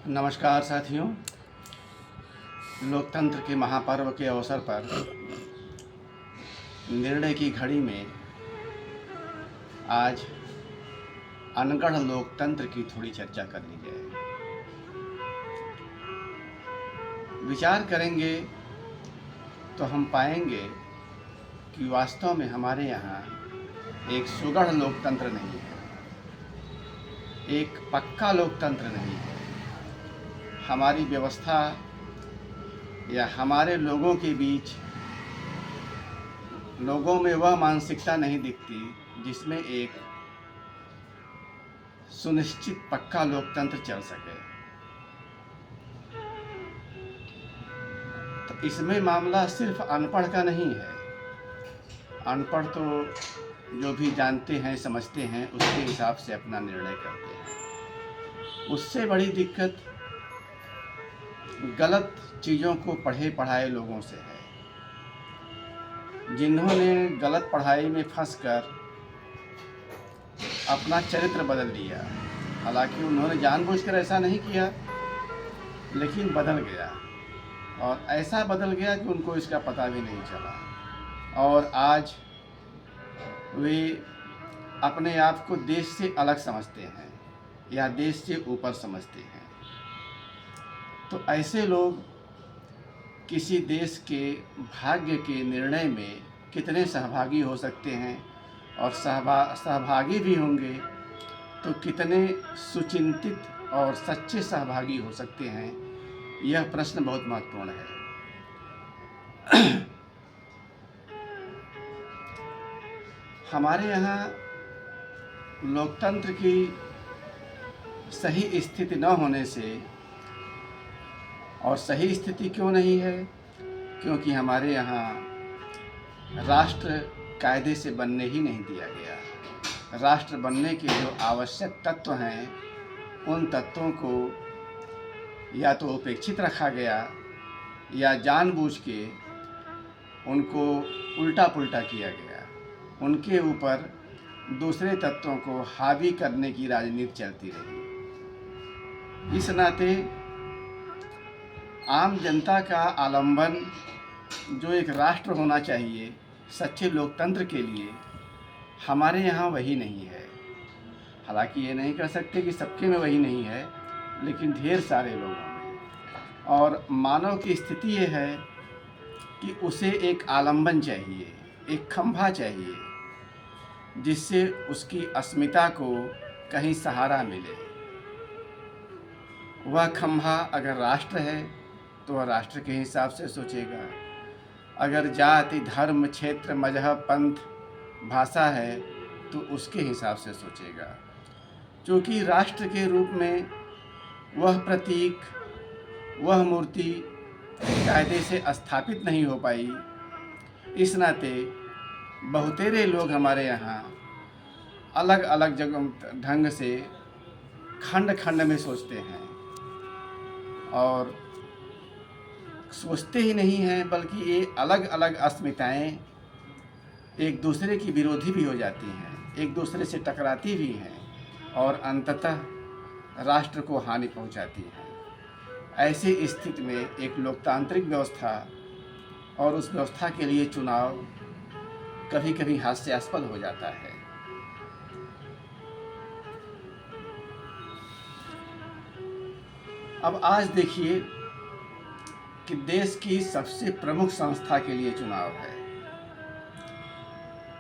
नमस्कार साथियों। लोकतंत्र के महापर्व के अवसर पर निर्णय की घड़ी में आज अनगढ़ लोकतंत्र की थोड़ी चर्चा कर ली जाए। विचार करेंगे तो हम पाएंगे कि वास्तव में हमारे यहाँ एक सुगढ़ लोकतंत्र नहीं है, एक पक्का लोकतंत्र नहीं है। हमारी व्यवस्था या हमारे लोगों के बीच लोगों में वह मानसिकता नहीं दिखती जिसमें एक सुनिश्चित पक्का लोकतंत्र चल सके। तो इसमें मामला सिर्फ अनपढ़ का नहीं है। अनपढ़ तो जो भी जानते हैं समझते हैं उसके हिसाब से अपना निर्णय करते हैं। उससे बड़ी दिक्कत गलत चीज़ों को पढ़े पढ़ाए लोगों से है, जिन्होंने गलत पढ़ाई में फंसकर अपना चरित्र बदल लिया। हालांकि उन्होंने जानबूझकर ऐसा नहीं किया, लेकिन बदल गया, और ऐसा बदल गया कि उनको इसका पता भी नहीं चला। और आज वे अपने आप को देश से अलग समझते हैं या देश से ऊपर समझते हैं। तो ऐसे लोग किसी देश के भाग्य के निर्णय में कितने सहभागी हो सकते हैं, और सहभागी भी होंगे तो कितने सुचिंतित और सच्चे सहभागी हो सकते हैं, यह प्रश्न बहुत महत्वपूर्ण है। हमारे यहाँ लोकतंत्र की सही स्थिति न होने से, और सही स्थिति क्यों नहीं है, क्योंकि हमारे यहाँ राष्ट्र कायदे से बनने ही नहीं दिया गया। राष्ट्र बनने के जो आवश्यक तत्व हैं उन तत्वों को या तो उपेक्षित रखा गया या जानबूझ के उनको उल्टा पुल्टा किया गया। उनके ऊपर दूसरे तत्वों को हावी करने की राजनीति चलती रही। इस नाते आम जनता का आलंबन जो एक राष्ट्र होना चाहिए सच्चे लोकतंत्र के लिए, हमारे यहाँ वही नहीं है। हालांकि ये नहीं कह सकते कि सबके में वही नहीं है, लेकिन ढेर सारे लोगों में। और मानव की स्थिति ये है कि उसे एक आलंबन चाहिए, एक खंभा चाहिए, जिससे उसकी अस्मिता को कहीं सहारा मिले। वह खंभा अगर राष्ट्र है तो वह राष्ट्र के हिसाब से सोचेगा। अगर जाति, धर्म, क्षेत्र, मजहब, पंथ, भाषा है तो उसके हिसाब से सोचेगा। क्योंकि राष्ट्र के रूप में वह प्रतीक, वह मूर्ति कायदे से स्थापित नहीं हो पाई। इस नाते बहुतेरे लोग हमारे यहाँ अलग अलग जगह ढंग से खंड खंड में सोचते हैं, और सोचते ही नहीं हैं बल्कि ये अलग अलग अस्मिताएं एक दूसरे की विरोधी भी हो जाती हैं, एक दूसरे से टकराती भी हैं, और अंततः राष्ट्र को हानि पहुंचाती हैं। ऐसी स्थिति में एक लोकतांत्रिक व्यवस्था और उस व्यवस्था के लिए चुनाव कभी कभी हास्यास्पद हो जाता है। अब आज देखिए कि देश की सबसे प्रमुख संस्था के लिए चुनाव है,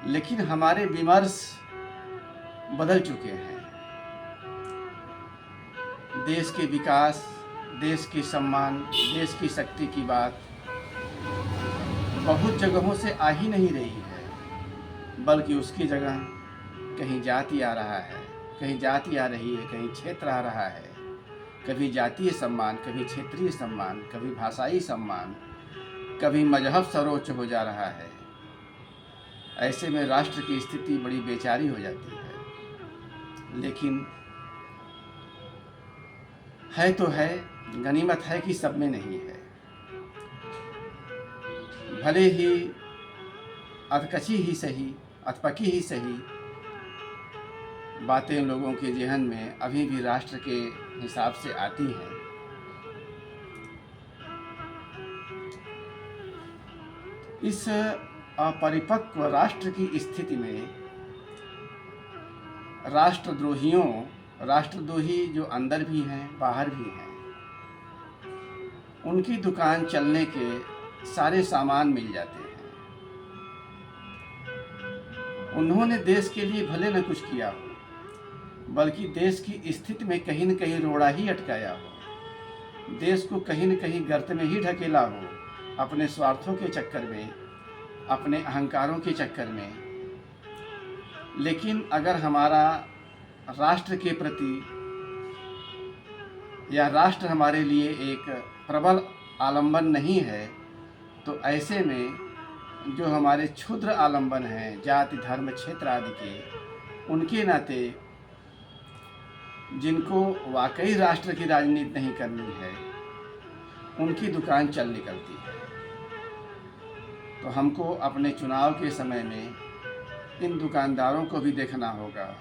लेकिन हमारे विमर्श बदल चुके हैं। देश के विकास, देश के सम्मान, देश की शक्ति की बात बहुत जगहों से आ ही नहीं रही है, बल्कि उसकी जगह कहीं जाति आ रहा है, कहीं जाति आ रही है, कहीं क्षेत्र आ रहा है। कभी जातीय सम्मान, कभी क्षेत्रीय सम्मान, कभी भाषाई सम्मान, कभी मजहब सर्वोच्च हो जा रहा है। ऐसे में राष्ट्र की स्थिति बड़ी बेचारी हो जाती है। लेकिन है तो है, गनीमत है कि सब में नहीं है। भले ही अधकची ही सही, अधपकी ही सही, बातें लोगों के जहन में अभी भी राष्ट्र के हिसाब से आती हैं, इस अपरिपक्व राष्ट्र की स्थिति में राष्ट्रद्रोही जो अंदर भी हैं बाहर भी हैं, उनकी दुकान चलने के सारे सामान मिल जाते हैं। उन्होंने देश के लिए भले न कुछ किया हो, बल्कि देश की स्थिति में कहीं न कहीं रोड़ा ही अटकाया हो, देश को कहीं न कहीं गर्त में ही ढकेला हो, अपने स्वार्थों के चक्कर में, अपने अहंकारों के चक्कर में। लेकिन अगर हमारा राष्ट्र के प्रति या राष्ट्र हमारे लिए एक प्रबल आलंबन नहीं है, तो ऐसे में जो हमारे क्षुद्र आलंबन हैं जाति धर्म क्षेत्र आदि के, उनके नाते जिनको वाकई राष्ट्र की राजनीति नहीं करनी है, उनकी दुकान चल निकलती है। तो हमको अपने चुनाव के समय में इन दुकानदारों को भी देखना होगा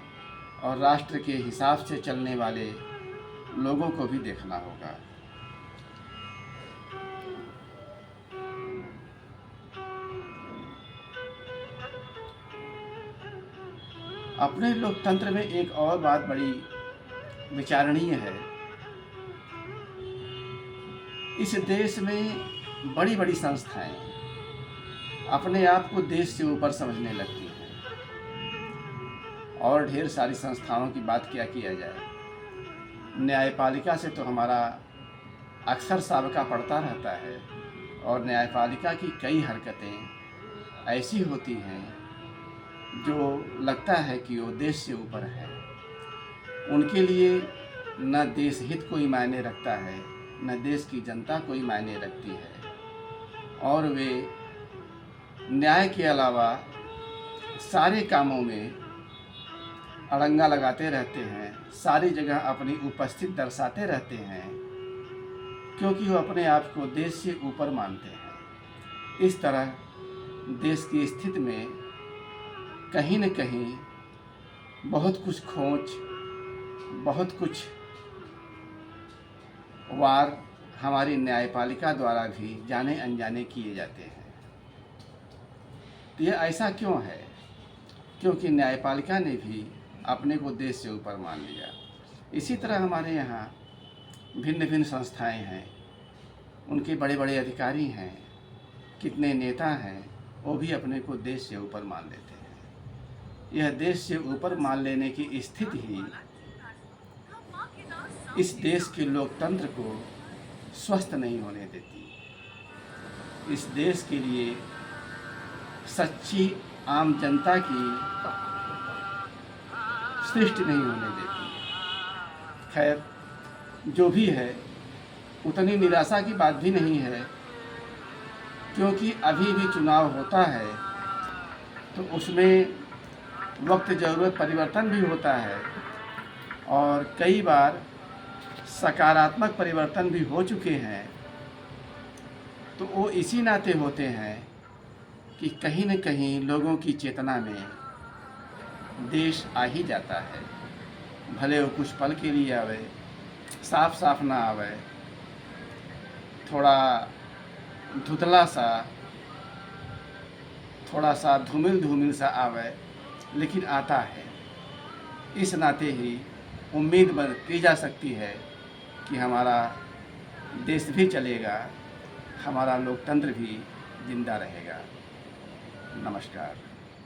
और राष्ट्र के हिसाब से चलने वाले लोगों को भी देखना होगा। अपने लोकतंत्र में एक और बात बड़ी विचारणीय है। इस देश में बड़ी बड़ी संस्थाएं अपने आप को देश से ऊपर समझने लगती हैं, और ढेर सारी संस्थाओं की बात क्या किया जाए। न्यायपालिका से तो हमारा अक्सर साबका पड़ता रहता है, और न्यायपालिका की कई हरकतें ऐसी होती हैं जो लगता है कि वो देश से ऊपर है। उनके लिए न देश हित कोई मायने रखता है, न देश की जनता कोई मायने रखती है, और वे न्याय के अलावा सारे कामों में अड़ंगा लगाते रहते हैं, सारी जगह अपनी उपस्थिति दर्शाते रहते हैं, क्योंकि वो अपने आप को देश से ऊपर मानते हैं। इस तरह देश की स्थिति में कहीं न कहीं बहुत कुछ खोज, बहुत कुछ वार हमारी न्यायपालिका द्वारा भी जाने अनजाने किए जाते हैं। ये ऐसा क्यों है? क्योंकि न्यायपालिका ने भी अपने को देश से ऊपर मान लिया। इसी तरह हमारे यहाँ भिन्न भिन्न संस्थाएं हैं, उनके बड़े बड़े अधिकारी हैं, कितने नेता हैं, वो भी अपने को देश से ऊपर मान लेते हैं। यह देश से ऊपर मान लेने की स्थिति ही इस देश के लोकतंत्र को स्वस्थ नहीं होने देती। इस देश के लिए सच्ची आम जनता की सृष्टि नहीं होने देती। खैर, जो भी है, उतनी निराशा की बात भी नहीं है, क्योंकि अभी भी चुनाव होता है तो उसमें वक्त ज़रूरत परिवर्तन भी होता है, और कई बार सकारात्मक परिवर्तन भी हो चुके हैं। तो वो इसी नाते होते हैं कि कहीं न कहीं लोगों की चेतना में देश आ ही जाता है, भले वो कुछ पल के लिए आवे, साफ साफ ना आवे, थोड़ा धुंधला सा, थोड़ा सा धूमिल सा आवे, लेकिन आता है। इस नाते ही उम्मीद की जा सकती है कि हमारा देश भी चलेगा, हमारा लोकतंत्र भी जिंदा रहेगा। नमस्कार।